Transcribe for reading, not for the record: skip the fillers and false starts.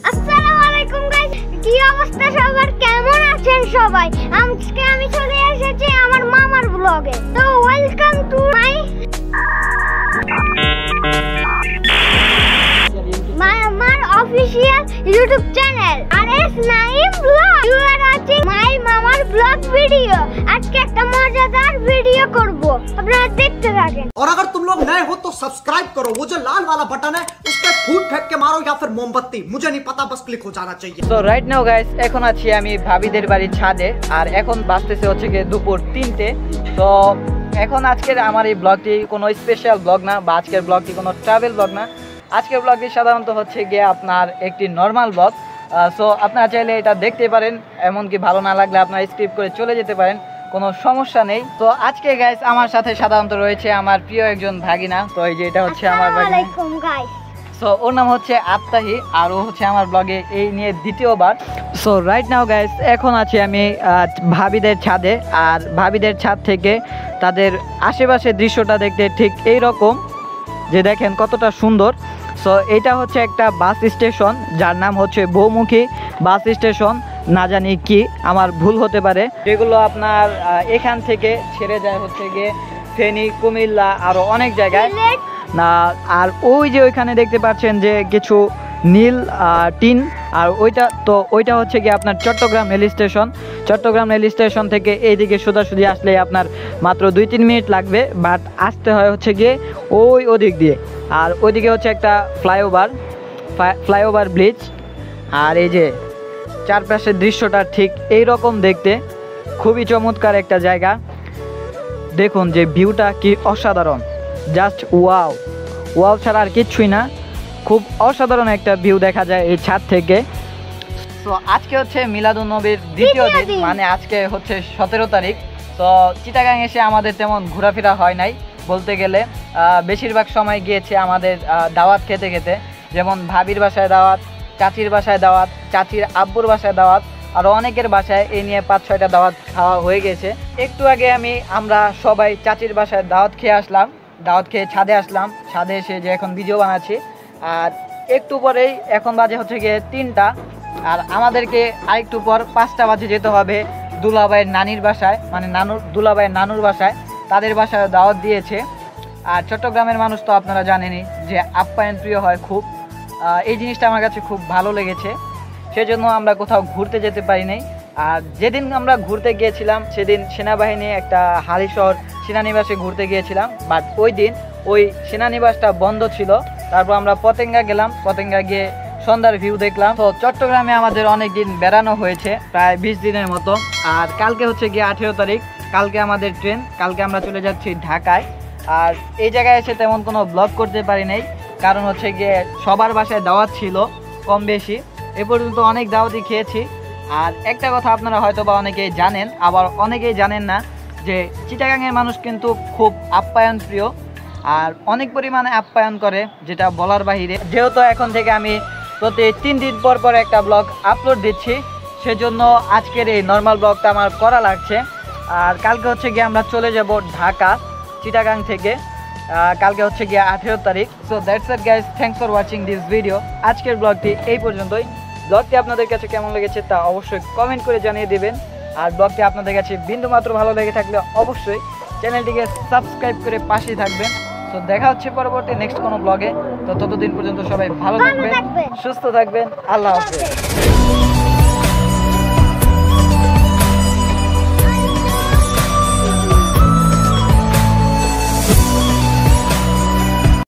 আসসালামু আলাইকুম গাইস, কি অবস্থা সবার, কেমন আছেন সবাই? আজকে আমি চলে এসেছি আমার মামার ব্লগে। তো ওয়েলকাম টু মামার official YouTube channel RS Naim blog. You are watching my মামার ব্লগ ভিডিও। আজকে একটা মজাদার ভিডিও করব, আপনারা দেখতে থাকেন। और अगर तुम लोग नए हो तो सब्सक्राइब करो, वो जो लाल वाला बटन है उस पे फूट फेंक के मारो या फिर मोमबत्ती, मुझे नहीं पता, बस क्लिक हो जाना चाहिए। সো রাইট নাও গাইস, এখন আছি আমি ভাবিদের বাড়ির ছাদে, আর এখন বাজতেছে হচ্ছে গিয়ে দুপুর 3টে। তো এখন আজকের আমার এই ব্লগটি কোনো স্পেশাল ব্লগ না, বা আজকের ব্লগটি কোনো ট্রাভেল ব্লগ না। আজকের ব্লগটি সাধারণত হচ্ছে গিয়ে আপনার একটি নর্মাল ব্লগ। সো আপনারা চাইলে এটা দেখতে পারেন, এমনকি ভালো না লাগলে আপনারা স্কিপ করে চলে যেতে পারেন, কোনো সমস্যা নেই। তো আজকে গাইস আমার সাথে সাধারণত রয়েছে আমার প্রিয় একজন ভাগিনা। তো এই যে এটা হচ্ছে আমার ভাগিনা। আসসালামু আলাইকুম গাইস। সো ওর নাম হচ্ছে আত্তাহি, আর ও হচ্ছে আমার ব্লগে এই নিয়ে দ্বিতীয়বার। সো রাইট নাও গাইস, এখন আছি আমি ভাবিদের ছাদে, আর ভাবিদের ছাদ থেকে তাদের আশেপাশের দৃশ্যটা দেখতে ঠিক এই রকম, যে দেখেন কতটা সুন্দর। সো এটা হচ্ছে একটা বাস স্টেশন, যার নাম হচ্ছে বহুমুখী বাস স্টেশন, না জানি কি, আমার ভুল হতে পারে। যেগুলো আপনার এখান থেকে ছেড়ে যায় হচ্ছে গিয়ে ফেনী, কুমিল্লা, আরও অনেক জায়গায় না। আর ওই যে ওইখানে দেখতে পাচ্ছেন যে কিছু নীল টিন, আর ওইটা হচ্ছে গিয়ে আপনার Chattogram rail station. Chattogram rail station থেকে এইদিকে সোজাসুজি আসলে আপনার মাত্র 2-3 মিনিট লাগবে, বাট আসতে হয় হচ্ছে গিয়ে ওদিক দিয়ে। আর ওইদিকে হচ্ছে একটা ফ্লাইওভার ব্রিজ। আর এই যে চারপাশের দৃশ্যটা ঠিক এই রকম দেখতে, খুবই চমৎকার একটা জায়গা। দেখুন যে ভিউটা কি অসাধারণ, জাস্ট ওয়াও ছাড়া আর কিচ্ছুই না। খুব অসাধারণ একটা ভিউ দেখা যায় এই ছাদ থেকে। তো আজকে হচ্ছে মিলাদুন্নবীর দ্বিতীয় দিন, মানে আজকে হচ্ছে 17 তারিখ। তো চিটাগাং এসে আমাদের তেমন ঘোরাফেরা হয় নাই বলতে গেলে। বেশিরভাগ সময় গিয়েছে আমাদের দাওয়াত খেতে, যেমন ভাবির বাসায় দাওয়াত, চাচির বাসায় দাওয়াত, চাচির আব্বুর বাসায় দাওয়াত, আরও অনেকের বাসায় এই নিয়ে 5-6টা দাওয়াত খাওয়া হয়ে গেছে। একটু আগে আমরা সবাই চাচির বাসায় দাওয়াত খেয়ে ছাদে আসলাম। ছাদে এসে যে এখন ভিডিও বানাচ্ছি, আর একটু পরেই এখন বাজে হচ্ছে গিয়ে 3টা, আর আমাদেরকে আরেকটু পর 5টা বাজে যেতে হবে দুলাভাইয়ের নানির বাসায়, মানে দুলাভাইয়ের নানুর বাসায়। তাদের বাসায় দাওয়াত দিয়েছে। আর চট্টগ্রামের মানুষ তো আপনারা জানেনই যে আপ্যায়ন প্রিয় হয় খুব। এই জিনিসটা আমার কাছে খুব ভালো লেগেছে, সেজন্য আমরা কোথাও ঘুরতে যেতে পারি নাই। আর যেদিন আমরা ঘুরতে গিয়েছিলাম সেদিন সেনাবাহিনী একটা হালিশহর সেনানিবাসে ঘুরতে গিয়েছিলাম, বাট ওই সেনানিবাসটা বন্ধ ছিল। তারপর আমরা পতেঙ্গা গেলাম, পতেঙ্গা গিয়ে সন্ধ্যার ভিউ দেখলাম। তো চট্টগ্রামে আমাদের অনেক দিন বেড়ানো হয়েছে, প্রায় 20 দিনের মতো। আর কালকে হচ্ছে গিয়ে 18 তারিখ, কালকে আমাদের ট্রেন, কালকে আমরা চলে যাচ্ছি ঢাকায়। আর এই জায়গায় এসে তেমন কোনো ব্লগ করতে পারি নাই, কারণ হচ্ছে গিয়ে সবার বাসায় দাওয়াত ছিল কম বেশি। এ পর্যন্ত অনেক দাওয়াতই খেয়েছি। আর একটা কথা আপনারা হয়তো বা অনেকেই জানেন, আবার অনেকেই জানেন না, যে চিটাগাংয়ের মানুষ কিন্তু খুব আপ্যায়ন প্রিয়, আর অনেক পরিমাণে আপ্যায়ন করে, যেটা বলার বাহিরে। যেহেতু এখন থেকে আমি প্রতি 3 দিন পর একটা ব্লগ আপলোড দিচ্ছি, সেজন্য আজকের এই নর্মাল ব্লগটা আমার করা লাগছে। আর কালকে হচ্ছে গিয়ে আমরা চলে যাব ঢাকা চিটাগাং থেকে, কালকে হচ্ছে গিয়ে 18 তারিখ। So that's it guys, thanks for watching this video. আজকের ব্লগটি এই পর্যন্তই। ব্লগটি আপনাদের কাছে কেমন লেগেছে তা অবশ্যই কমেন্ট করে জানিয়ে দেবেন। আর ব্লগটি আপনাদের কাছে বিন্দুমাত্র ভালো লেগে থাকলে অবশ্যই চ্যানেলটিকে সাবস্ক্রাইব করে পাশেই থাকবেন। তো দেখা হচ্ছে পরবর্তী নেক্সট কোনো ব্লগে। তো ততদিন পর্যন্ত সবাই ভালো থাকবেন, সুস্থ থাকবেন। আল্লাহ হাফেজ।